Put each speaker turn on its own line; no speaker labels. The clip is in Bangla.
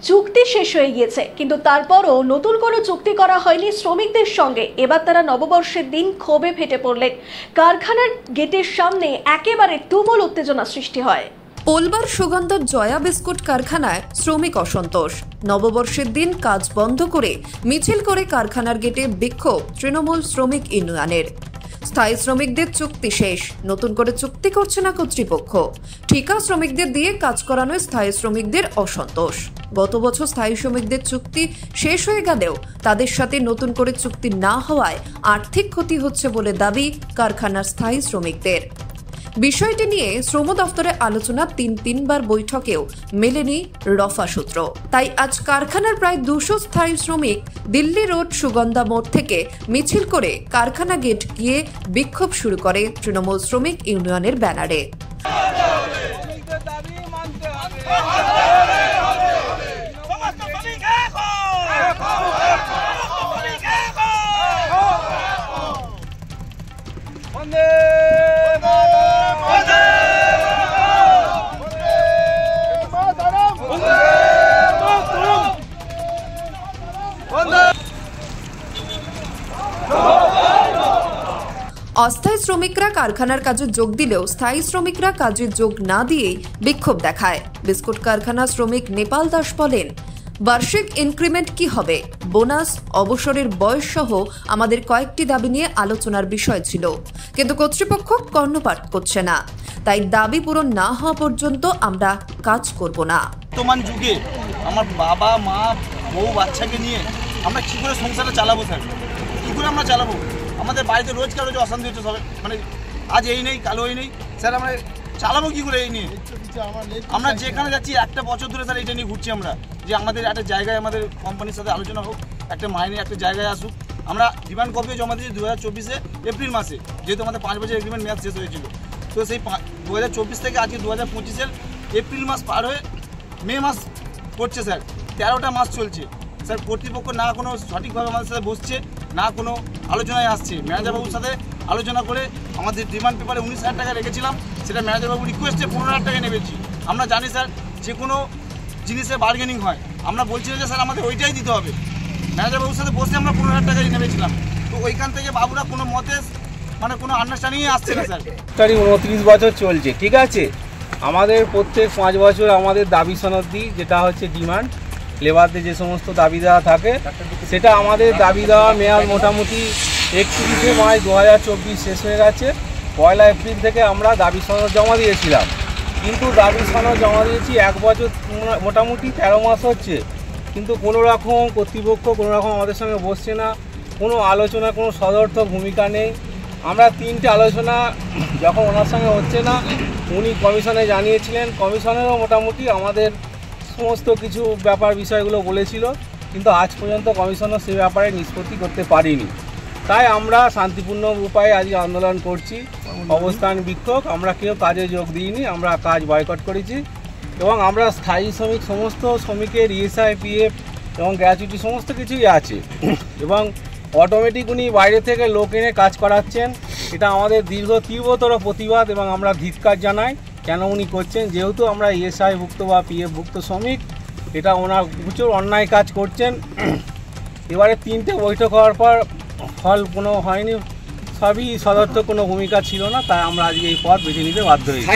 চুক্তি শেষ হয়ে গিয়েছে, কিন্তু তারপরও নতুন কোনো চুক্তি করা হয়নি শ্রমিকদের সঙ্গে। এবার তারা নববর্ষের দিন ক্ষোভে ফেটে পড়লেন। কারখানার গেটের সামনে একেবারে তুমুল উত্তেজনা সৃষ্টি হয়।
পোলবার সুগন্ধার জয়া বিস্কুট কারখানায় শ্রমিক অসন্তোষ। নববর্ষের দিন কাজ বন্ধ করে মিছিল করে কারখানার গেটে বিক্ষোভ তৃণমূল শ্রমিক ইউনিয়নের। স্থায়ী শ্রমিকদের চুক্তি শেষ, নতুন করে চুক্তি করছে না কর্তৃপক্ষ। ঠিকা শ্রমিকদের দিয়ে কাজ করানোয় স্থায়ী শ্রমিকদের অসন্তোষ। গত বছর স্থায়ী শ্রমিকদের চুক্তি শেষ হয়ে গেলেও তাদের সাথে নতুন করে চুক্তি না হওয়ায় আর্থিক ক্ষতি হচ্ছে বলে দাবি কারখানার স্থায়ী শ্রমিকদের। বিষয়টি নিয়ে শ্রম দফতরে আলোচনা তিনবার বৈঠকেও মেলেনি রফা সূত্র। তাই আজ কারখানার প্রায় 200 স্থায়ী শ্রমিক দিল্লি রোড সুগন্ধা মোড় থেকে মিছিল করে কারখানা গেট গিয়ে বিক্ষোভ শুরু করে তৃণমূল শ্রমিক ইউনিয়নের ব্যানারে। অস্থায়ী শ্রমিকরা কারখানার কাজে যোগ দিলেও স্থায়ী শ্রমিকরা কাজে যোগ না দিয়েই বিক্ষোভ দেখায়। বিস্কুট কারখানা শ্রমিক নেপাল দাস বলেন, বার্ষিক ইনক্রিমেন্ট কি হবে, বোনাস, অবসরের বয়স সহ আমাদের কয়েকটি দাবি নিয়ে আলোচনার বিষয় ছিল, কিন্তু কর্তৃপক্ষ কর্ণপাত করছে না। তাই দাবি পূরণ না হওয়া পর্যন্ত আমরা কাজ করব না।
বর্তমান যুগে আমার বাবা মা বউ বাচ্চাকে নিয়ে আমরা কী করে সংসারটা চালাবো স্যার? কী করে আমরা চালাবো? আমাদের বাড়িতে রোজকার রোজ অশান্তি হচ্ছে, সবাই মানে আজ এই নেই কালো এই নেই স্যার, আমরা চালাবো কী করে এই নিয়ে? আমরা যেখানে যাচ্ছি একটা বছর ধরে স্যার এটা নিয়ে ঘুরছি আমরা, যে আমাদের একটা জায়গায় আমাদের কোম্পানির সাথে আলোচনা হোক, একটা মাইনে একটা জায়গায় আসুক। আমরা ডিমান্ড কপিও জমা দিয়েছি 2024 এপ্রিল মাসে, যেহেতু আমাদের 5 বছর এগ্রিমেন্ট মেয়াদ শেষ হয়েছিল। তো সেই 2024 থেকে আজকে 2025 এপ্রিল মাস পার হয়ে মে মাস পড়ছে স্যার, 13টা মাস চলছে স্যার। কর্তৃপক্ষ না কোনো সঠিকভাবে আমাদের সাথে বসছে, না কোনো আলোচনায় আসছে। ম্যানেজারবাবুর সাথে আলোচনা করে আমাদের ডিমান্ড পেপারে 19,000 টাকা রেখেছিলাম, সেটা ম্যানেজারবাবু রিকোয়েস্টে 15,000 টাকা নেবেছি। আমরা জানি স্যার যে কোনো জিনিসে বার্গেনিং হয়, আমরা বলছিলাম যে স্যার আমাদের ওইটাই দিতে হবে। ম্যানেজারবাবুর সাথে বসে আমরা 15,000 টাকাই নেবেছিলাম। তো ওইখান থেকে বাবুরা কোনো মতে মানে কোনো আন্ডারস্ট্যান্ডিংয়ে আসছে না স্যার।
29 বছর চলছে, ঠিক আছে। আমাদের প্রত্যেক 5 বছর আমাদের দাবি সনদ দিই, যেটা হচ্ছে ডিমান্ড লেবারদের যে সমস্ত দাবি দেওয়া থাকে, সেটা আমাদের দাবি দেওয়া মেয়াদ মোটামুটি 31 মার্চ 2024 শেষ হয়ে গেছে। 1 এপ্রিল থেকে আমরা দাবি সনদ জমা দিয়েছিলাম, কিন্তু দাবি সনদ জমা দিয়েছি 1 বছর মোটামুটি 13 মাস হচ্ছে, কিন্তু কোনো রকম কর্তৃপক্ষ কোনো রকম আমাদের সঙ্গে বসছে না, কোনো আলোচনা কোনো সদর্থক ভূমিকা নেই। আমরা 3টে আলোচনা যখন ওনার সঙ্গে হচ্ছে না, উনি কমিশনে জানিয়েছিলেন, কমিশনেরও মোটামুটি আমাদের সমস্ত কিছু ব্যাপার বিষয়গুলো বলেছিল, কিন্তু আজ পর্যন্ত কমিশনও সে ব্যাপারে নিষ্পত্তি করতে পারিনি। তাই আমরা শান্তিপূর্ণ উপায়ে আজকে আন্দোলন করছি, অবস্থান বিক্ষোভ। আমরা কেউ কাজে যোগ দিইনি, আমরা কাজ বয়কট করেছি এবং আমরা স্থায়ী শ্রমিক সমস্ত শ্রমিকের ESI, PF এবং গ্র্যাচুইটি সমস্ত কিছুই আছে এবং অটোমেটিক উনি বাইরে থেকে লোক এনে কাজ করাচ্ছেন। এটা আমাদের তীব্রতর প্রতিবাদ এবং আমরা ধিক্কার জানাই কেন উনি করছেন। যেহেতু আমরা ESI ভুক্ত বা PF ভুক্ত শ্রমিক, এটা ওনার প্রচুর অন্যায় কাজ করছেন। এবারে 3টে বৈঠক হওয়ার পর ফল কোনো হয়নি, সবই সদর্থক কোনো ভূমিকা ছিল না, তাই আমরা আজকে এই পথ বেছে নিতে বাধ্য হয়েছি।